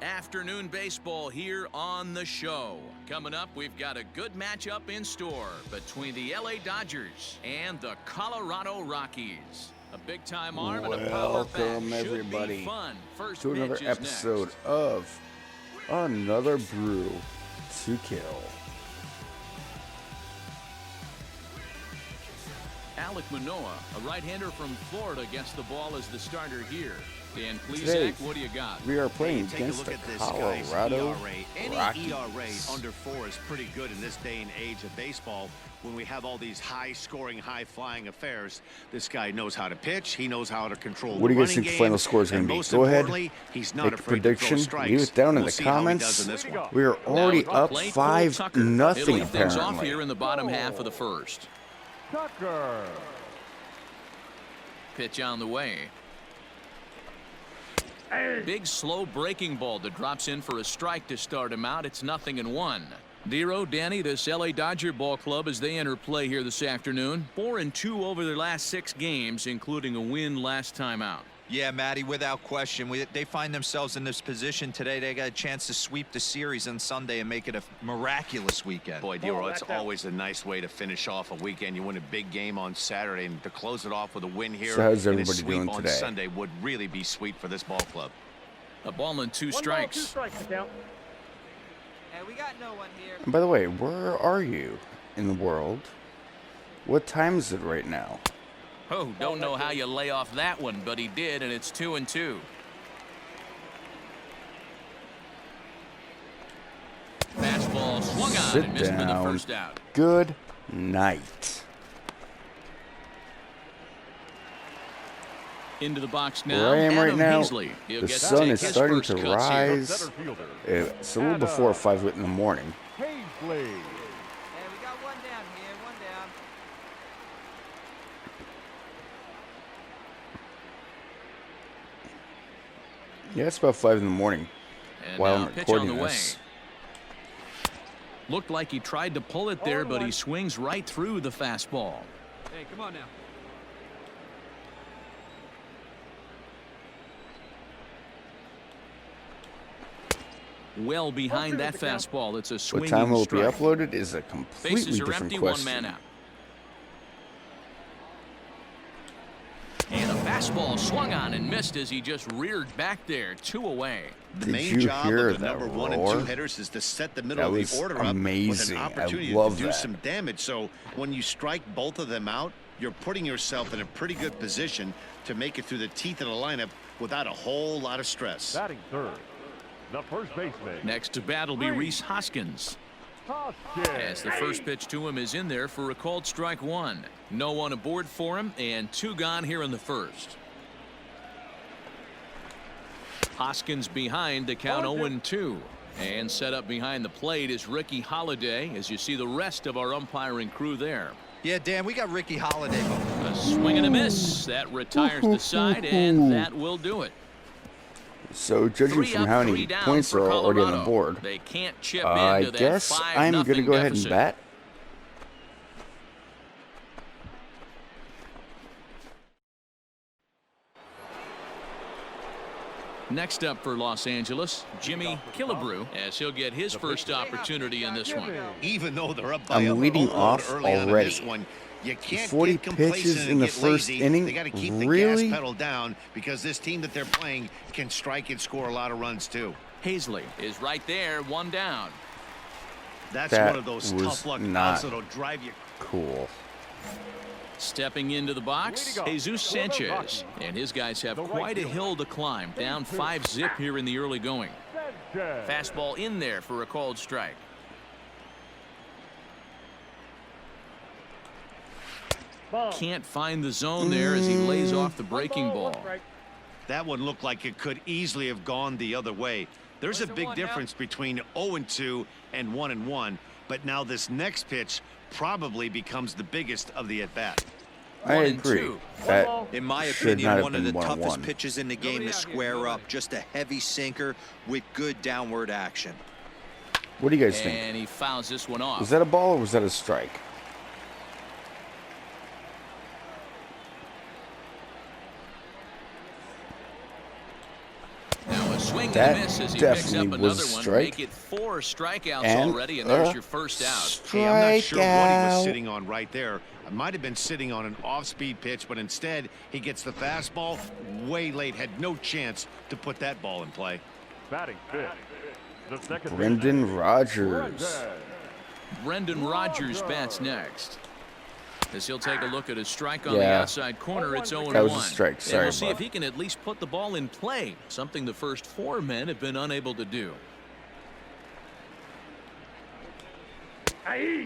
Afternoon baseball here on the show. Coming up, we've got a good matchup in store between the LA Dodgers and the Colorado Rockies. A big-time arm and a power bat. Welcome everybody fun. First to another episode of another Brew2Kill. Alek Manoah, a right-hander from Florida, gets the ball as the starter here. Dan, please, Today, Zach, what do you got? We are playing against the Colorado Rockies. Any ERA under 4 is pretty good in this day and age of baseball when we have all these high-scoring, high-flying affairs. This guy knows how to pitch. He knows how to control What do you guys the think the final score is going to be? Go ahead, he's not make a afraid prediction, to throw strikes. leave it down in We'll the see how he does comments. in this one. We are already Now, up plate, 5-0 It'll lead things off apparently. here in the bottom half of the first. Tucker. Pitch on the way. Big slow breaking ball that drops in for a strike to start him out. It's 0-1. Dero, Danny, this LA Dodger ball club as they enter play here this afternoon. 4-2 over their last 6 games, including a win last time out. Yeah, Matty, without question. They find themselves in this position today. They got a chance to sweep the series on Sunday and make it a miraculous weekend. Boy, Dero, it's always a nice way to finish off a weekend. You win a big game on Saturday, and to close it off with a win here. So how's and a everybody sweep doing on today? Sunday would really be sweet for this ball club. A ball and 2 strikes. 2 strikes, count. Hey, we got no one here. And by the way, where are you in the world? What time is it right now? Oh, don't know how you lay off that one, but he did, and it's 2-2. Fastball swung on Sit and missed for the down. first out. Good night. Into the box now. Where I am right Adam now, Hazley. He'll the get to sun take is his starting first to cuts here. rise. Center fielder. It's a little before 5 in the morning. Hazley. Hey, we got one down here, one down. Yeah, it's about 5 in the morning And while now I'm pitch on recording the way. this. Looked like he tried to pull it there, but he swings right through the fastball. Hey, come on now. Well behind that fastball. It's a What swinging time will it be strike. uploaded is a completely Bases are different empty, question. 1 man out. And a fastball swung on and missed as he just reared back there. 2 away. The Did main you job hear of the that number 1 and roar? 2 hitters is to set the middle That of was the order up with amazing. an I opportunity love to do that. some damage. So when you strike both of them out, you're putting yourself in a pretty good position to make it through the teeth of the lineup without a whole lot of stress. Batting third. The first baseman. Next to bat will be Rhys Hoskins. As the first pitch to him is in there for a called strike 1. No one aboard for him, and 2 gone here in the first. Hoskins behind the count 0-2. And set up behind the plate is Ricky Holiday, as you see the rest of our umpiring crew there. Yeah, Dan, we got Ricky Holiday. A swing and a miss. That retires the side, and that will do it. So judging 3 from up, how 3 many down points for are already on the Colorado. board, They can't chip I into that guess 5-0 I'm going to go ahead and deficit. bat. Next up for Los Angeles, Jimmie Killebrew, as he'll get his first opportunity in this one. Even though they're up by I'm a leading boatload off early on in already. this one, you can't 40 get complacent pitches and in the get first lazy. inning? They got to keep the Really? gas pedal down because this team that they're playing can strike and score a lot of runs too. Hazley is right there, 1 down. That's That one of those was tough luck not outs that'll drive you. Cool. Stepping into the box, Jesus Sanchez. And his guys have quite a hill to climb. Down 5-0 here in the early going. Fastball in there for a called strike. Can't find the zone there as he lays off the breaking ball. That one looked like it could easily have gone the other way. There's a big difference between 0-2 and 1-1, but now this next pitch probably becomes the biggest of the at-bat. I 1 agree. 2. That In my should not opinion, have one of been the 1-1. toughest pitches in the game to square up. Just a heavy sinker with good downward action. What do you guys think? And he fouls this one off. Was that a ball or was that a strike? swing and That a miss as he picks up definitely another was a one. strike. Make it 4 strikeouts And already, and there's your first out. Hey, I'm not sure what he was Strikeout. sitting on right there. It might have been sitting on an off-speed pitch, but instead he gets the fastball way late. Had no chance to put that ball in play. Batting fifth. The second Brendan baseman, Rodgers. Brendan Rodgers bats next. As he'll take a look at a strike on the Yeah. outside corner, it's 0-1. That was a strike. And Sorry, we'll see bud. if he can at least put the ball in play, something the first 4 men have been unable to do.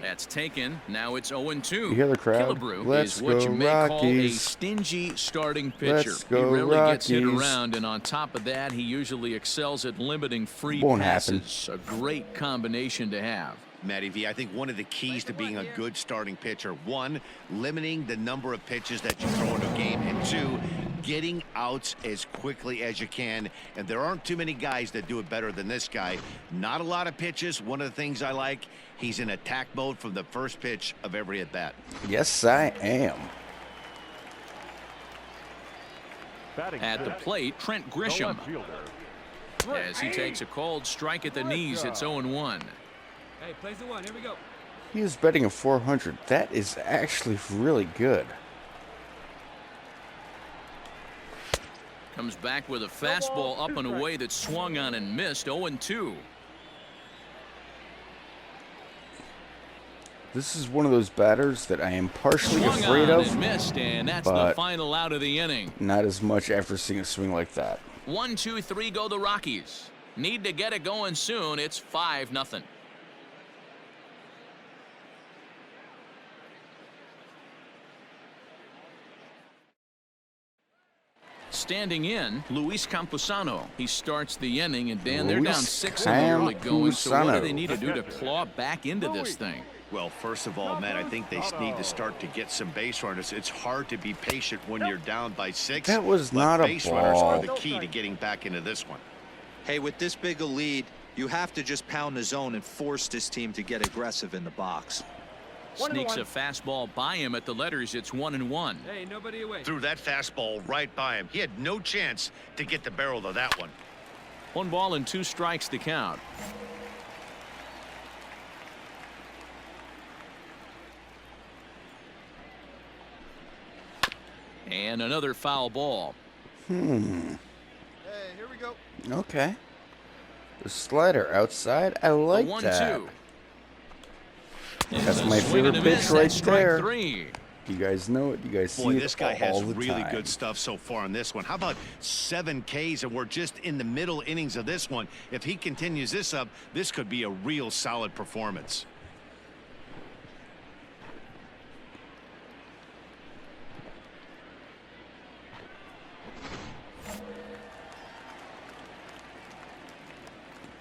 That's taken. Now it's 0-2. You hear the crowd? Killebrew Let's is what you go may call a Rockies. stingy starting pitcher. Let's go he really gets hit Rockies. around, and on top of that, he usually excels at limiting free Won't happen. passes. A great combination to have. Matty V, I think one of the keys to being a good starting pitcher, 1, limiting the number of pitches that you throw into a game, and 2, getting outs as quickly as you can. And there aren't too many guys that do it better than this guy. Not a lot of pitches. One of the things I like, he's in attack mode from the first pitch of every at-bat. Yes, I am. batting At the fifth, plate, Trent the Grisham. left fielder. As he takes a cold strike at the knees, it's 0-1. Hey, plays the 1. Here we go. He is betting a 400. That is actually really good. Comes back with a fastball up and away that swung on and missed. 0-2. This is one of those batters that I am partially Swung afraid on of, and missed, and that's the but final out of the inning. not as much after seeing a swing like that. 1, 2, 3 go the Rockies. Need to get it going soon. It's 5-0. Standing in, Luis Campusano. He starts the inning, and Dan, they're down Luis 6 in the early going. So what do Campusano. they need to do to claw back into this thing? Well, first of all, Matt, I think they need to start to get some base runners. It's hard to be patient when you're down by 6. That was but not a base runners are ball. the key to getting back into this one. Hey, with this big a lead, you have to just pound the zone and force this team to get aggressive in the box. Sneaks a fastball by him at the letters. It's 1-1. Hey, nobody away. Threw that fastball right by him. He had no chance to get the barrel of that one. 1 ball and 2 strikes to count. And another foul ball. Hey, here we go. Okay. The slider outside. I like a that. 1-2. That's And a my swing and favorite a pitch miss. right That's strike there. 3. You guys know it. You guys Boy, see this it guy has all the really time. good stuff so far in this one. How about 7 Ks, and we're just in the middle innings of this one. If he continues this up, this could be a real solid performance.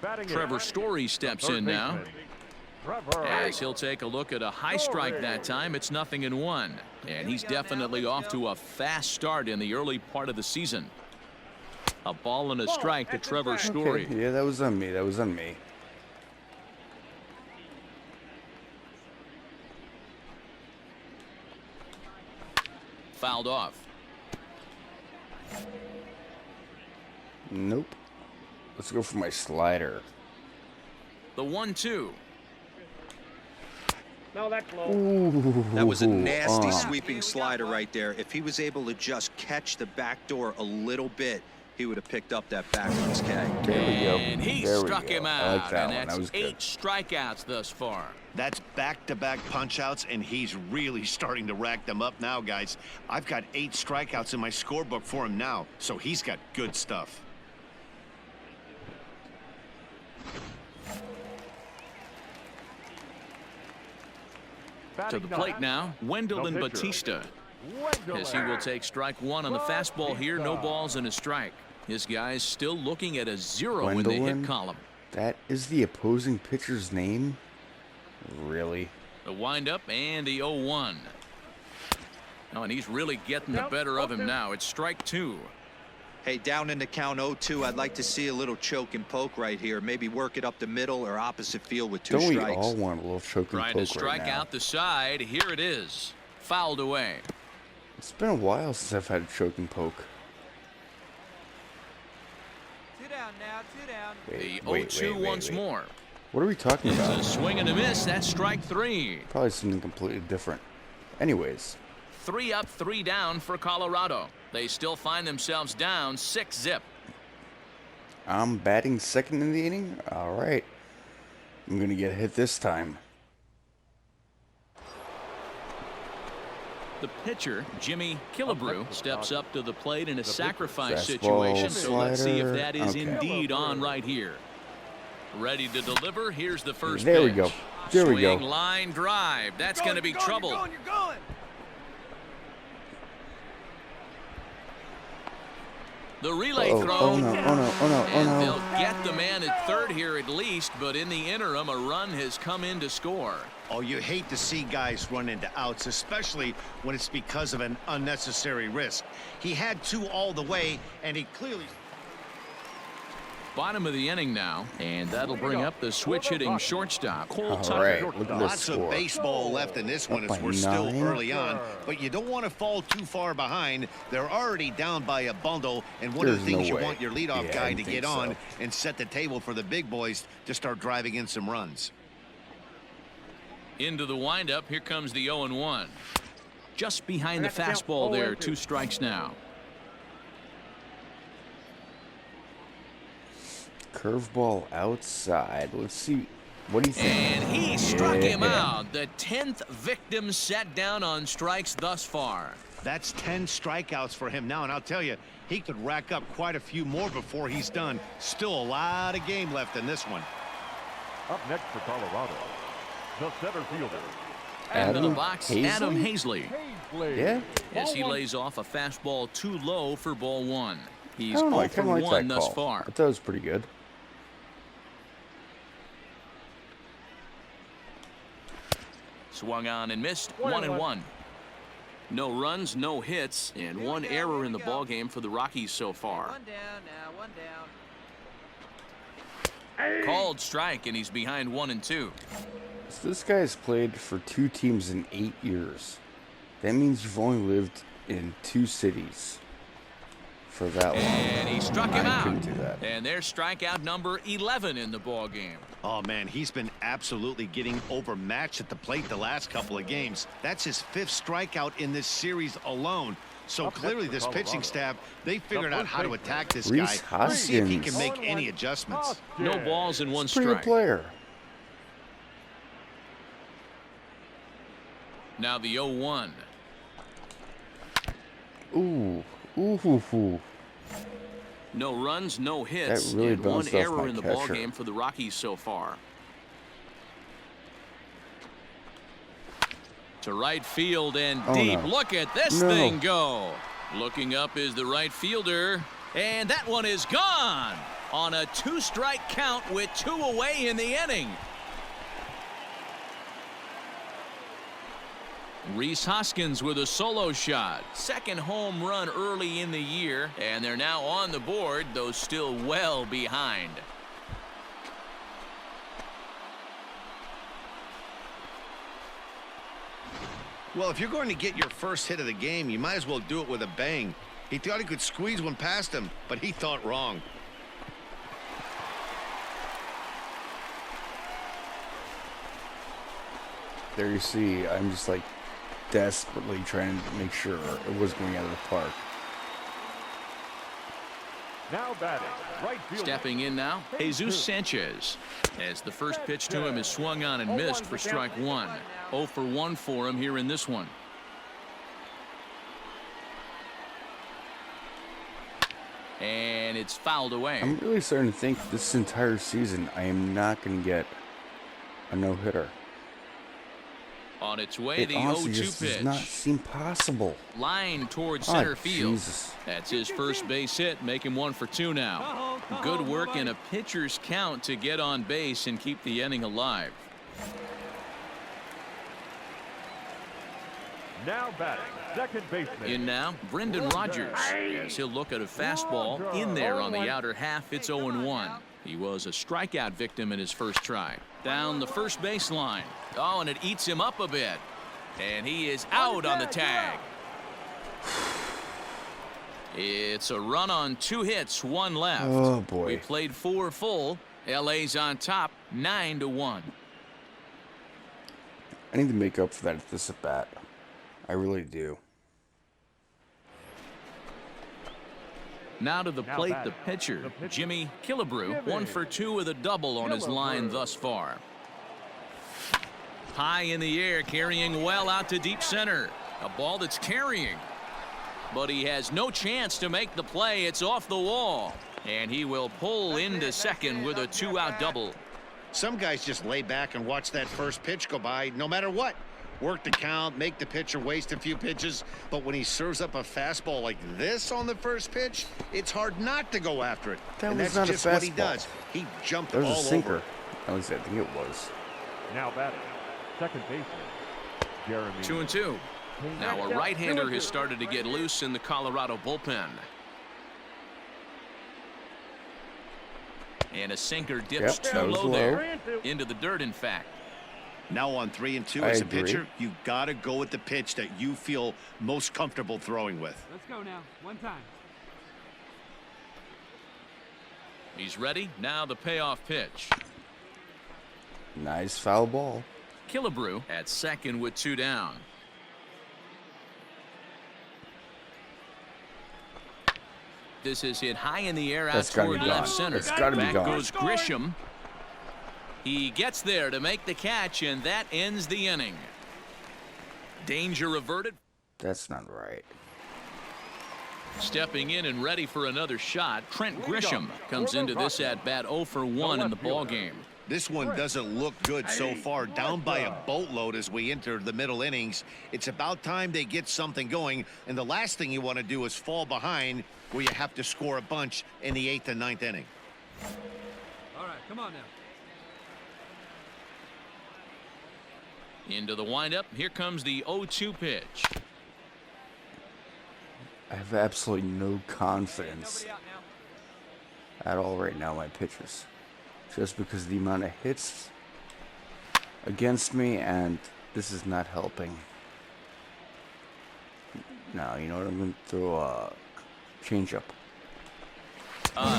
Batting Trevor eighth, Story steps third in now. baseman, Trevor. As he'll take a look at a high strike that time. It's 0-1. And he's definitely off to a fast start in the early part of the season. A ball and a strike to Trevor Story. Okay, yeah, that was on me. That was on me. Fouled off. Nope. Let's go for my slider. The 1-2. Ooh, That was a nasty sweeping slider right there. If he was able to just catch the back door a little bit, he would have picked up that backwards K. There we go. And he There we struck go. him out. I like that and one. that's That was 8 good. strikeouts thus far. That's back-to-back punch-outs, and he's really starting to rack them up now, guys. I've got 8 strikeouts in my scorebook for him now, so he's got good stuff. To the plate now, Wendell and Batista. As he will take strike 1 on the fastball here. No balls and a strike. His guy's still looking at a 0 in the hit Gwendolyn? column. That is the opposing pitcher's name? Really? The windup and the 0-1. Oh, and he's really getting the better of him now. It's strike 2. Hey, down in the count 0-2, I'd like to see a little choke and poke right here. Maybe work it up the middle or opposite field with 2 Don't we strikes. all want a little choke and Trying to poke strike right now? out the side. Here it is. Fouled away. It's been a while since I've had a choke and poke. Two down now, two down. The Wait, 0-2 once more. What are we talking It's about? a swing and a miss. That's strike 3. Probably something completely different. Anyways, 3 up, 3 down for Colorado. They still find themselves down 6-zip. I'm batting second in the inning. All right. I'm going to get hit this time. The pitcher, Jimmie Killebrew, steps up to the plate in a sacrifice Fastball, situation. So let's see if slider. that is Okay. indeed on right here. Ready to deliver. Here's the first There we pitch. go. There we go. Swing, line drive. That's going to be trouble. You're going. The relay Uh-oh. throw. Oh, no. Oh, no. Oh, no. Oh, And no. they'll get the man at third here at least, but in the interim, a run has come in to score. Oh, you hate to see guys run into outs, especially when it's because of an unnecessary risk. He had 2 all the way, and he clearly... Bottom of the inning now, and that'll bring up the switch-hitting shortstop, Cole All Tucker. right. Look at this Lots of score. baseball left in this one Up as by we're still 9. early on, but you don't want to fall too far behind. They're already down by a bundle, and one of the There's no things you way. want your leadoff Yeah, I guy didn't to get think on so. and set the table for the big boys to start driving in some runs. Into the windup, here comes the 0-1. Just behind the fastball there, 2 strikes now. Curveball outside. Let's see. What do you think? And he struck him Yeah. out. The 10th victim set down on strikes thus far. That's 10 strikeouts for him now, and I'll tell you, he could rack up quite a few more before he's done. Still a lot of game left in this one. Up next for Colorado, the center fielder, Into the Adam box, Hazley? Adam Hazley. Hazley. Yeah? As he lays off a fastball too low for ball 1. I He's don't know. 0 I for kind of like 1 that thus call. far. I thought it was pretty good. Swung on and missed. 1-1. No runs, no hits, and 1 error in the ballgame for the Rockies so far. One down now, one down. Called strike, and he's behind 1-2. So this guy's played for 2 teams in 8 years. That means you've only lived in 2 cities for that long. And he struck him I out. couldn't do that. And there's strikeout number 11 in the ballgame. Oh, man, he's been absolutely getting overmatched at the plate the last couple of games. That's his 5th strikeout in this series alone. So Up next clearly for this Colorado, pitching staff, they figured out how to attack this Reese guy. Let's see if he Hoskins. can make any adjustments. No balls and 1 Pretty good strike. player. Now the 0-1. Ooh. Ooh, hoo, hoo. No runs, no hits, That really and 1 bounced off error my in the catcher. ballgame for the Rockies so far. To right field and Oh, deep. no. Look at this No. thing go. Looking up is the right fielder, and that one is gone on a 2-strike count with 2 away in the inning. Reese Hoskins with a solo shot. 2nd home run early in the year, and they're now on the board, though still well behind. Well, if you're going to get your first hit of the game, you might as well do it with a bang. He thought he could squeeze one past him, but he thought wrong. There you see, I'm just like desperately trying to make sure it was going out of the park. Now batting, right fielder. Stepping in now, Jesus Sanchez. As the first pitch to him is swung on and missed for strike 1. 0 for 1 for him here in this one. And it's fouled away. I'm really starting to think this entire season I am not going to get a no-hitter. On its way, It the honestly 0-2 just does pitch. not seem possible. Line towards Oh, center field. Jesus. That's his first base hit, make him 1 for 2 now. Good work in a pitcher's count to get on base and keep the inning alive. Now batting, second baseman. In now, Brendan Rodgers. As he'll look at a fastball in there on the outer half. It's 0-1. He was a strikeout victim in his first try. Down the first baseline. Oh, and it eats him up a bit. And he is out on the tag. It's a run on 2 hits, 1 left. Oh, boy. We played 4 full. LA's on top, 9-1. I need to make up for that at this at bat. I really do. Now to the Now plate, batting. the pitcher, The pitcher. Jimmie Killebrew, Jimmie 1 for 2 with a double on his line Killebrew. thus far. High in the air, carrying well out to deep center. A ball that's carrying. But he has no chance to make the play. It's off the wall. And he will pull into second with a 2-out double. Some guys just lay back and watch that first pitch go by no matter what. Work the count, make the pitcher waste a few pitches. But when he serves up a fastball like this on the first pitch, it's hard not to go after it. That and was that's not a just what he fastball. does. He jumped That was all a sinker. over. At least I think it was. Now batting. Second baseman. Jeremy. 2-2. Now a right-hander has started to get loose in the Colorado bullpen. And a sinker dips Yep, too that was low low. there. Into the dirt, in fact. Now on 3-2 I as a agree. pitcher, you got to go with the pitch that you feel most comfortable throwing with. Let's go now. One time. He's ready. Now the payoff pitch. Nice foul ball. Killebrew at second with 2 down. This is hit high in the air out That's gotta toward be left gone. center. That's gotta be Back gone. goes Grisham. He gets there to make the catch, and that ends the inning. Danger averted. That's not right. Stepping in and ready for another shot, Trent Grisham comes into this at-bat 0 for 1 in the ballgame. This one doesn't look good so far. Down by a boatload as we enter the middle innings. It's about time they get something going, and the last thing you want to do is fall behind where you have to score a bunch in the 8th and 9th inning. All right, come on now. Into the windup. Here comes the 0-2 pitch. I have absolutely no confidence Nobody out now. at all right now in my pitchers. Just because of the amount of hits against me, and this is not helping. Now, you know what? I'm going to throw a changeup.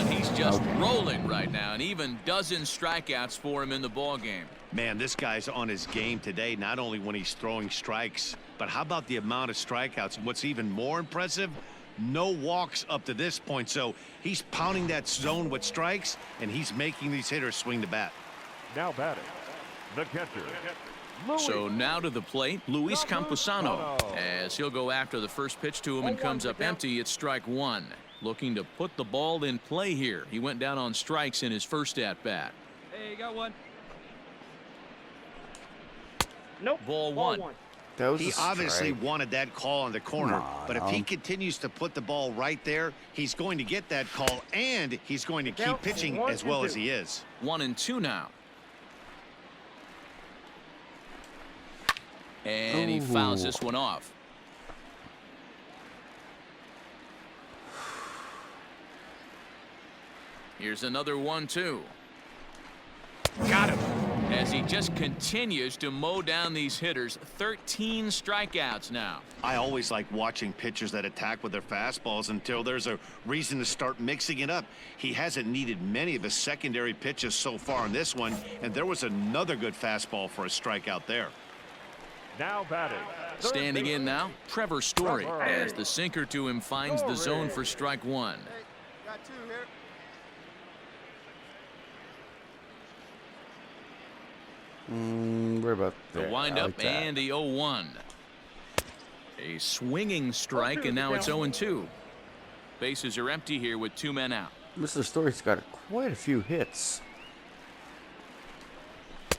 He's just rolling right now, and even dozen strikeouts for him in the ballgame. Man, this guy's on his game today, not only when he's throwing strikes, but how about the amount of strikeouts? And what's even more impressive, no walks up to this point. So he's pounding that zone with strikes, and he's making these hitters swing the bat. Now batting. The catcher. So now to the plate, Luis Camposano, as he'll go after the first pitch to him and comes up empty. It's strike 1. Looking to put the ball in play here. He went down on strikes in his first at-bat. Hey, you got one. Nope. Ball 1. That was He a strike. obviously wanted that call on the corner, Come on, but if he continues to put the ball right there, he's going to get that call, and he's going to keep Count pitching 1 as well and as 2. he is. 1-2 now. And he fouls this one off. Here's another 1-2. Got him. As he just continues to mow down these hitters. 13 strikeouts now. I always like watching pitchers that attack with their fastballs until there's a reason to start mixing it up. He hasn't needed many of his secondary pitches so far in this one, and there was another good fastball for a strikeout there. Now batting. Third Standing in baseman. now, Trevor Story, Trevor. as the sinker to him finds the zone for strike 1. Hey, got 2 here. Where about The there? I windup like that. and the 0-1. A swinging strike, and now it's 0-2. Bases are empty here with 2 men out. Mr. Story's got quite a few hits.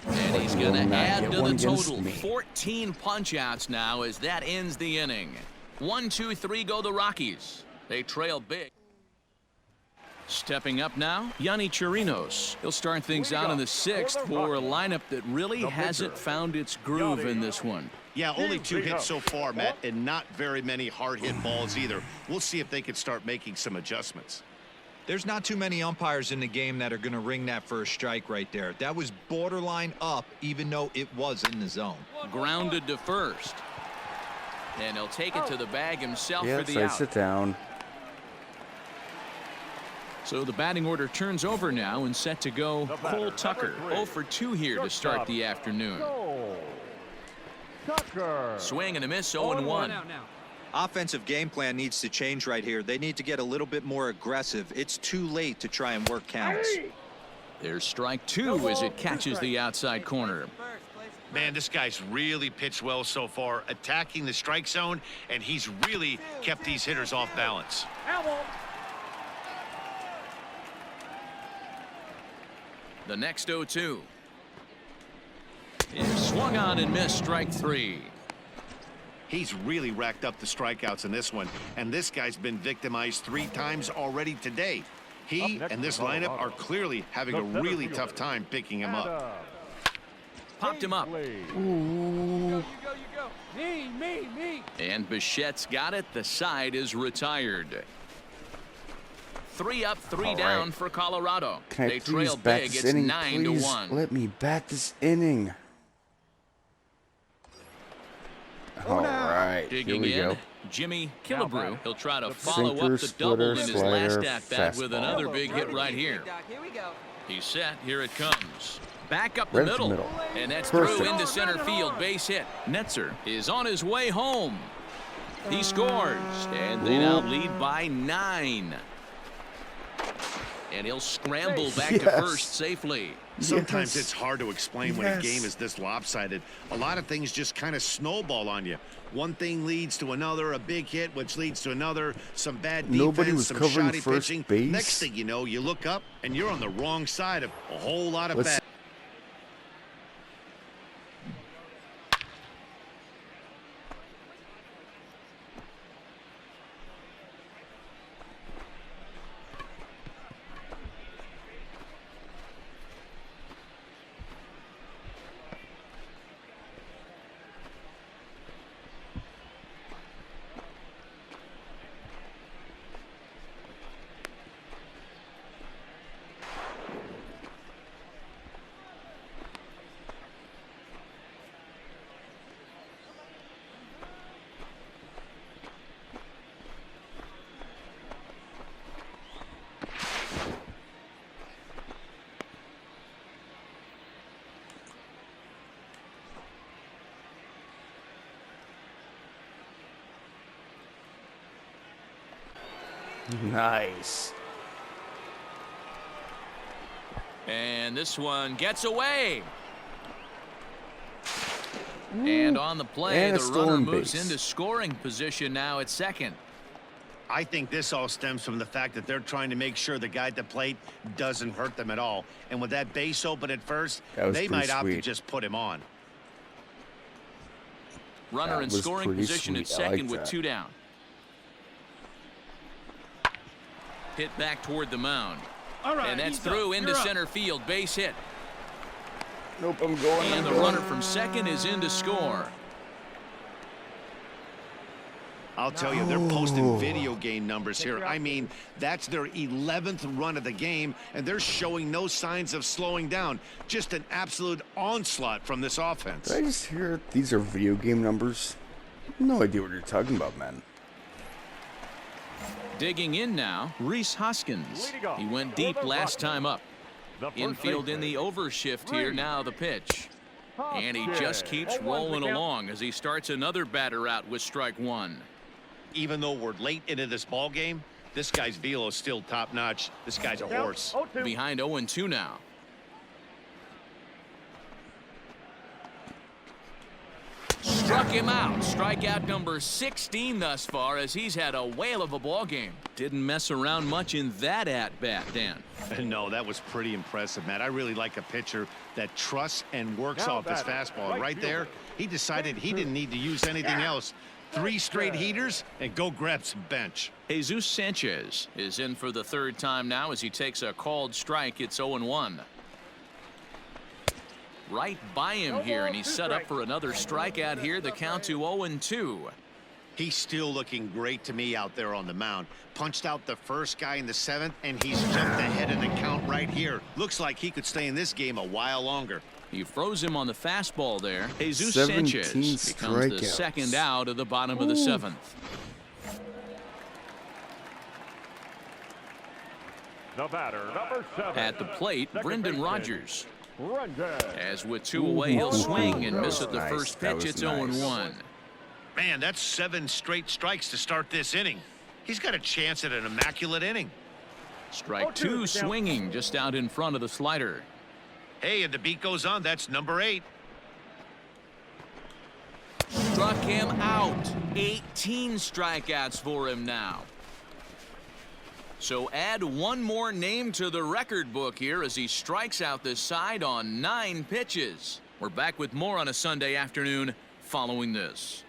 And he's Like, going will to not add get to one the against total. me. 14 punch-outs now as that ends the inning. 1, 2, 3 go the Rockies. They trail big. Stepping up now, Yonny Chirinos. He'll start things out in the 6th for a lineup that really hasn't found its groove in this one. Yeah, only 2 hits so far, Matt, and not very many hard-hit balls either. We'll see if they can start making some adjustments. There's not too many umpires in the game that are going to ring that first strike right there. That was borderline up, even though it was in the zone. Grounded to first. And he'll take it to the bag himself for Yes, the I out. sit down. So the batting order turns over now and set to go The batter, Cole number Tucker. 3. 0 for 2 here to start Shortstop, the afternoon. Cole Tucker. Swing and a miss, 0-1. Offensive game plan needs to change right here. They need to get a little bit more aggressive. It's too late to try and work counts. There's strike 2 as it catches the outside corner. Man, this guy's really pitched well so far, attacking the strike zone, and he's really kept these hitters off balance. The next 0-2 is swung on and missed, strike 3. He's really racked up the strikeouts in this one, and this guy's been victimized 3 times already today. He and this lineup are clearly having a really tough time picking him up. Popped him up. You go. Me. And Bichette's got it. The side is retired. 3 up, 3 All down right. for Colorado. Can I They please trail bat big. this It's inning? 9-1. Please let me bat this inning. All right, here Digging we in, go. Jimmie Killebrew. He'll try to follow Sinker, up the double in splitter, his last slider, at-bat with fastball. another big hit right here. Here we go. He's set. Here it comes. Back up the Right up the middle. middle. And that's Perfect. through into center field. Base hit. Netzer is on his way home. He scores. And they now lead by 9. And he'll scramble back to Yes. first safely. Sometimes Yes. it's hard to explain when a Yes. game is this lopsided. A lot of things just kind of snowball on you. One thing leads to another, a big hit, which leads to another, some bad defense, Nobody was some covering shoddy first pitching. base. Next thing you know, you look up and you're on the wrong side of a whole lot of Let's- bad. Nice. And this one gets away. And on the play, And a the runner stolen moves base. into scoring position now at second. I think this all stems from the fact that they're trying to make sure the guy at the plate doesn't hurt them at all. And with that base open at first, That was they pretty might opt to sweet. just put him on. Runner That in was scoring pretty position at sweet. I like second with that. 2 down. Hit back toward the mound. And that's through into center field. Base hit. Nope, I'm going. And the runner from second is in to score. I'll tell you, they're posting video game numbers here. I mean, that's their 11th run of the game, and they're showing no signs of slowing down. Just an absolute onslaught from this offense. Did I just hear these are video game numbers? No idea what you're talking about, man. Digging in now, Rhys Hoskins. He went deep last time up. The first Infield in baseman. the overshift here. Now the pitch. And he just keeps rolling along as he starts another batter out with strike 1. Even though we're late into this ball game, this guy's velo is still top-notch. This guy's a horse. Behind 0-2 now. Struck him out. Strikeout number 16 thus far as he's had a whale of a ball game. Didn't mess around much in that at-bat, Dan. No, that was pretty impressive, Matt. I really like a pitcher that trusts and works Now off this batting, fastball. right Right there, fielder. he decided he didn't need to use anything else. 3 straight heaters and go grab some bench. Jesus Sanchez is in for the 3rd time now as he takes a called strike. It's 0-1. Right by him here, and he's set up for another strikeout here. The count to 0-2. He's still looking great to me out there on the mound. Punched out the first guy in the 7th, and he's jumped ahead in the count right here. Looks like he could stay in this game a while longer. He froze him on the fastball there. Jesus 17 Sanchez becomes the strikeouts. 2nd out of the bottom of the 7th. The batter, number 7. At the plate, Second Brendan baseman, Rodgers. Brendan. As with 2 away, he'll swing and That miss was at the nice. first That pitch. was It's nice. 0-1. Man, that's 7 straight strikes to start this inning. He's got a chance at an immaculate inning. Strike 2 swinging just out in front of the slider. Hey, and the beat goes on. That's number 8. Struck him out. 18 strikeouts for him now. So add one more name to the record book here as he strikes out this side on 9 pitches. We're back with more on a Sunday afternoon following this.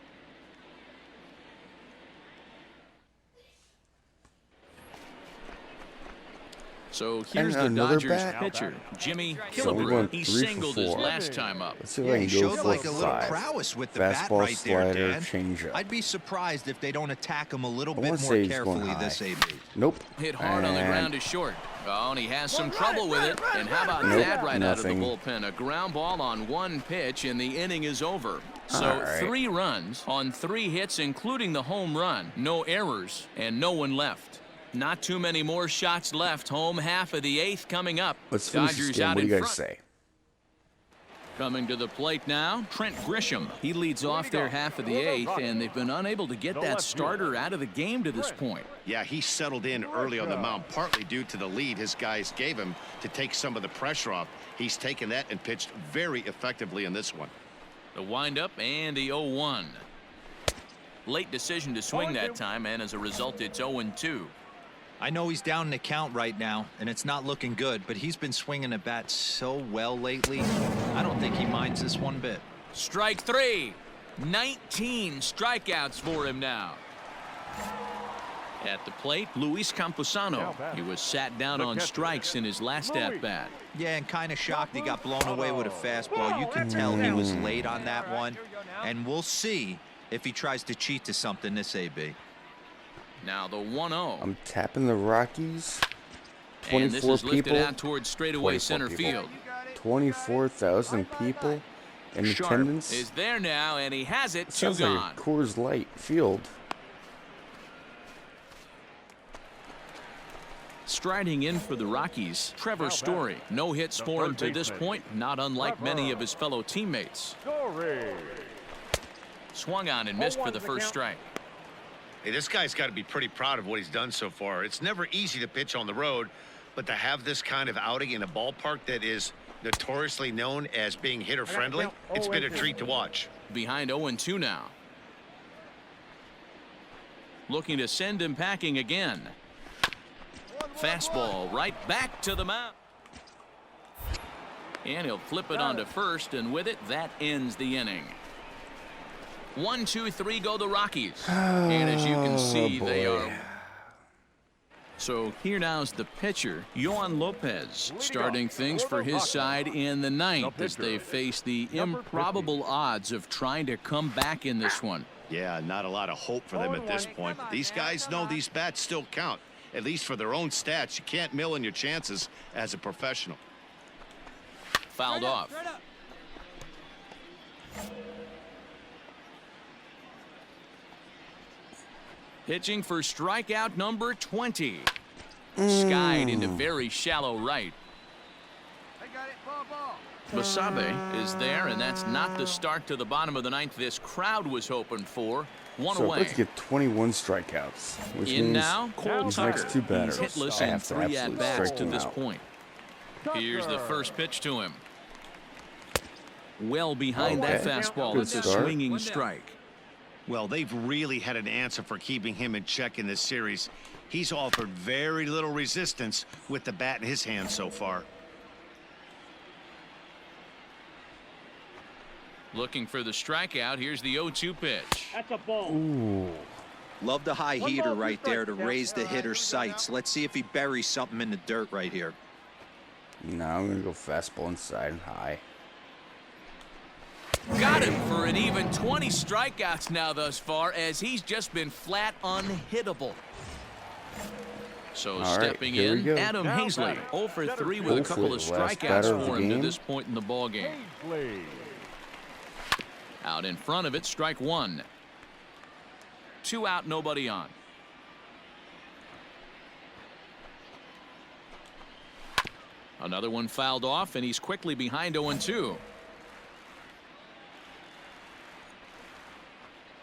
So here's the another Dodgers bat? pitcher, Jimmie So we're Killebrew. going He 3 for singled his 4. last time up. Let's see if Yeah, I he can go showed for like a little 5. prowess with the bat Fastball, right there, slider, Dan. changeup. I'd be surprised if they don't attack him a little I bit wanna more say he's going carefully high. this AB. Nope. Hit hard on the And ground is short. Oh, and he has some trouble with it. And how about Nope, that right nothing. out of the bullpen? A ground ball on 1 pitch, and the inning is over. So All right. 3 runs on 3 hits, including the home run. No errors, and no one left. Not too many more shots left. Home half of the 8th coming up. Let's finish this Dodgers game. out What do in you guys front. say? Coming to the plate now, Trent Grisham. He leads off their half of the 8th, and they've been unable to get that starter out of the game to this point. Yeah, he settled in early on the mound, partly due to the lead his guys gave him to take some of the pressure off. He's taken that and pitched very effectively in this one. The windup and the 0-1. Late decision to swing that time, and as a result, it's 0-2. I know he's down in the count right now, and it's not looking good, but he's been swinging the bat so well lately. I don't think he minds this one bit. Strike 3. 19 strikeouts for him now. At the plate, Luis Camposano. He was sat down on strikes in his last at-bat. Yeah, and kind of shocked he got blown away with a fastball. You can tell he was late on that one, and we'll see if he tries to cheat to something this AB. Now the 1-0. I'm tapping the Rockies. And this 24 is lifted people. out towards straightaway 24 center people. field. 24,000 people in Sharp attendance. is there now, and he has it. 2 Sounds gone. like a Coors Light field. Striding in for the Rockies, Trevor Story. No hits for him to this point, not unlike many of his fellow teammates. Story. Swung on and missed for the first strike. Hey, this guy's got to be pretty proud of what he's done so far. It's never easy to pitch on the road, but to have this kind of outing in a ballpark that is notoriously known as being hitter-friendly, it's been a treat to watch. Behind 0-2 now. Looking to send him packing again. Fastball right back to the mound. And he'll flip it onto first, and with it, that ends the inning. 1, 2, 3 go the Rockies. And as you can see, they boy. are. So here now's the pitcher, Yohan Lopez, starting things for his side in the 9th as they face the improbable odds of trying to come back in this one. Yeah, not a lot of hope for them at this point. But these guys know these bats still count, at least for their own stats. You can't mill in your chances as a professional. Fouled off. Pitching for strikeout number 20. Skied into very shallow right. Basabe is there, and that's not the start to the bottom of the 9th this crowd was hoping for. 1 So away. let's get 21 strikeouts, which In means now, Cole these Tucker. next 2 batters He's hitless I in have to 3 absolutely at-bats strike to them this out. point. Here's the first pitch to him. Well behind that Okay. fastball. Good It's a start. swinging strike. Well, they've really had an answer for keeping him in check in this series. He's offered very little resistance with the bat in his hand so far. Looking for the strikeout. Here's the 0-2 pitch. Ooh. Love the high heater right there to raise the hitter's sights. Let's see if he buries something in the dirt right here. No, I'm going to go fastball inside and high. Got him for an even 20 strikeouts now thus far, as he's just been flat unhittable. So All right, stepping here we in, go. Adam Now Hazley, batting. 0 for 3 with a couple of Hopefully the last strikeouts batter of the for him to game. this point in the ball game. Please. Out in front of it, strike 1. 2 out, nobody on. Another one fouled off, and he's quickly behind 0-2.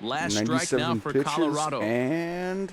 Last strike now 97 for pitches Colorado. and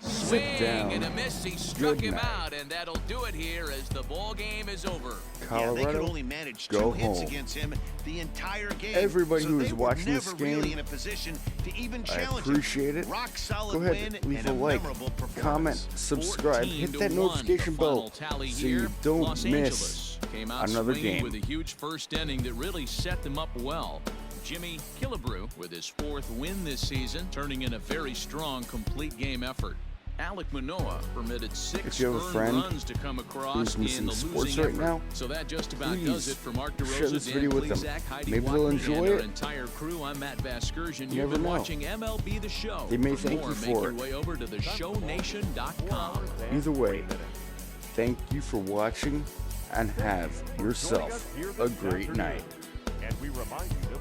sit Swing down. and a miss. He struck Good him night. out, and that'll do it here as the ball game is over. Yeah, they could Colorado, only manage go 2 hits home. against him the entire game. Everybody so who they is were watching this never really game, in a position to even I challenge appreciate him. it. Rock solid Go ahead, win leave and a like, memorable performance. comment, subscribe, hit that 14-1, notification the final bell tally so here. you don't Los miss Angeles came out another swinging game. with a huge first inning that really set them up well. Jimmie Killebrew with his 4th win this season, turning in a very strong complete game effort. Alek Manoah permitted 6 If you have a earned friend runs to come across who's in missing the sports losing right effort. now, So that just about please does it for Mark share DeRosa, this Dan video with them. Plesac, Heidi Maybe they'll Watney, enjoy and our it. entire crew. I'm Matt Vasgersian. You You've never been know. watching MLB The Show. They may For thank more, you make for your it. way over to theshownation.com. Either way, thank you for watching and have yourself a great night. And we remind you to